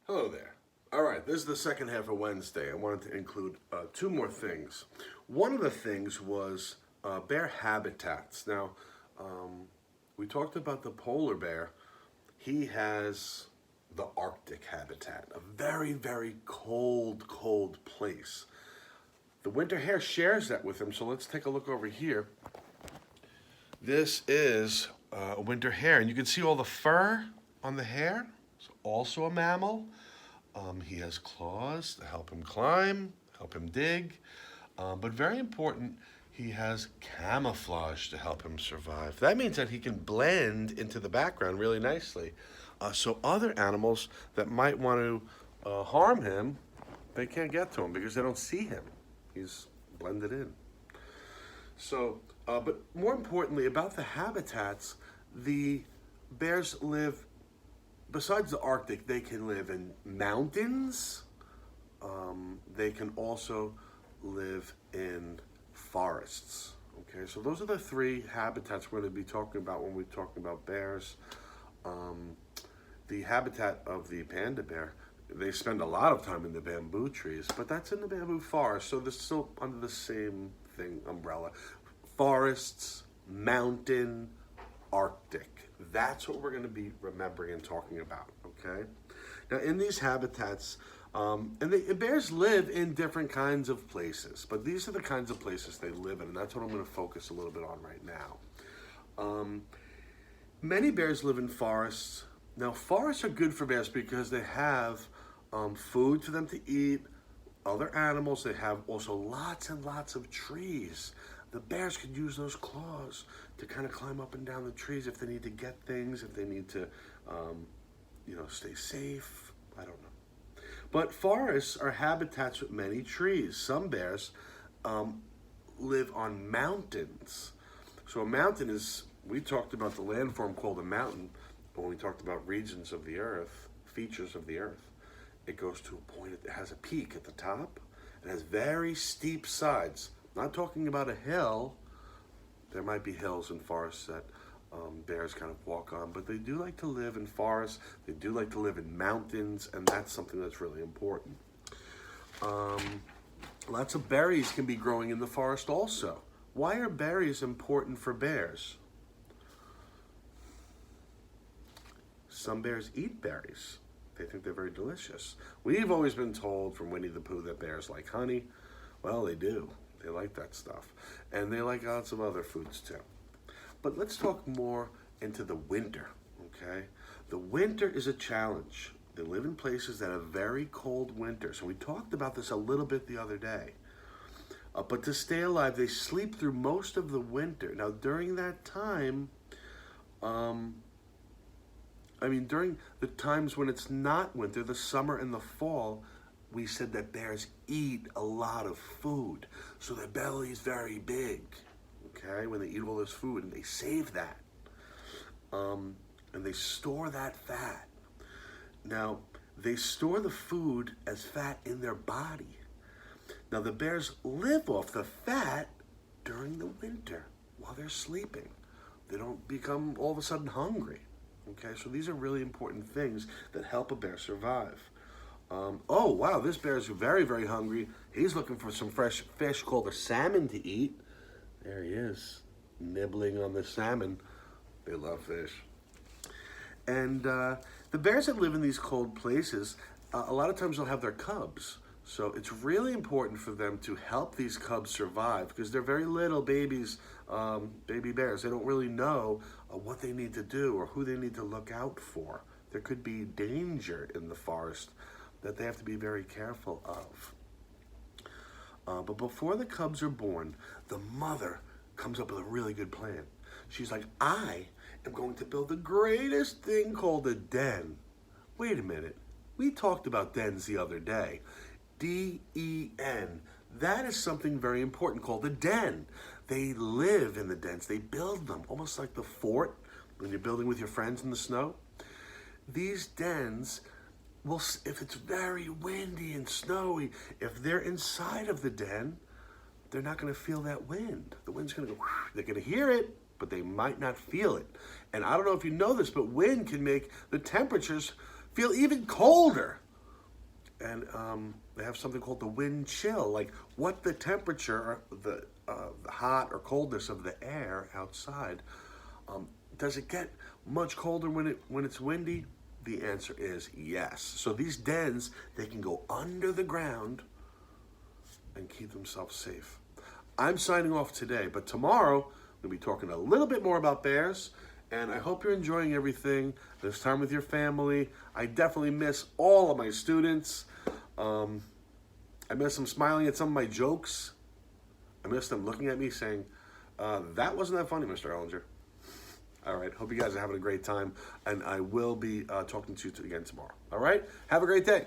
Hello there. All right, this is the second half of Wednesday. I wanted to include two more things. One of the things was bear habitats. Now, we talked about the polar bear. He has the Arctic habitat, a very, very cold, cold place. The winter hare shares that with him, so let's take a look over here. This is a winter hare, and you can see all the fur on the hare. It's also a mammal. He has claws to help him climb, help him dig, but very important, he has camouflage to help him survive. That means that he can blend into the background really nicely. So other animals that might want to harm him, they can't get to him because they don't see him. He's blended in. So, but more importantly, about the habitats, the bears live, besides the Arctic, they can live in mountains. They can also live in forests. Okay, so those are the three habitats we're going to be talking about when we're talking about bears. The habitat of the panda bear, they spend a lot of time in the bamboo trees, but that's in the bamboo forest, so they're still under the same thing, umbrella. Forests, mountain, Arctic. That's what we're going to be remembering and talking about, okay? Now, in these habitats, and bears live in different kinds of places, but these are the kinds of places they live in, and that's what I'm going to focus a little bit on right now. Many bears live in forests. Now, forests are good for bears because they have food for them to eat, other animals. They have also lots and lots of trees. The bears could use those claws to kind of climb up and down the trees if they need to get things, if they need to, stay safe. I don't know. But forests are habitats with many trees. Some bears live on mountains. So a mountain is, we talked about the landform called a mountain when we talked about regions of the earth, features of the earth. It goes to a point, it has a peak at the top. It has very steep sides. Not talking about a hill. There might be hills and forests that bears kind of walk on, but they do like to live in forests. They do like to live in mountains, and that's something that's really important. Lots of berries can be growing in the forest also. Why are berries important for bears? Some bears eat berries. They think they're very delicious. We've always been told from Winnie the Pooh that bears like honey. Well, they do. They like that stuff. And they like lots of other foods too. But let's talk more into the winter, okay? The winter is a challenge. They live in places that have very cold winters. So we talked about this a little bit the other day. But to stay alive, they sleep through most of the winter. Now, during that time, during the times when it's not winter, the summer and the fall, we said that bears eat a lot of food. So their belly is very big, okay, when they eat all this food, and they save that. And they store that fat. Now, they store the food as fat in their body. Now, the bears live off the fat during the winter while they're sleeping. They don't become all of a sudden hungry. Okay, so these are really important things that help a bear survive. Oh, wow, this bear is very, very hungry. He's looking for some fresh fish called a salmon to eat. There he is, nibbling on the salmon. They love fish. And the bears that live in these cold places, a lot of times they'll have their cubs. So it's really important for them to help these cubs survive because they're very little babies, baby bears. They don't really know what they need to do or who they need to look out for. There could be danger in the forest that they have to be very careful of. But before the cubs are born, the mother comes up with a really good plan. She's like, I am going to build the greatest thing called a den. Wait a minute. We talked about dens the other day. D-E-N. That is something very important called a den. They live in the dens. They build them, almost like the fort when you're building with your friends in the snow. These dens, well, if it's very windy and snowy, if they're inside of the den, they're not going to feel that wind. The wind's going to go, they're going to hear it, but they might not feel it. And I don't know if you know this, but wind can make the temperatures feel even colder. and they have something called the wind chill, like what the temperature, the hot or coldness of the air outside. Does it get much colder when it's windy? The answer is yes. So these dens, they can go under the ground and keep themselves safe. I'm signing off today, but tomorrow we'll be talking a little bit more about bears, and I hope you're enjoying everything this time with your family. I definitely miss all of my students. I miss them smiling at some of my jokes. I miss them looking at me saying, that wasn't that funny, Mr. Ehrlinger. All right, hope you guys are having a great time, and I will be talking to you again tomorrow. All right, have a great day.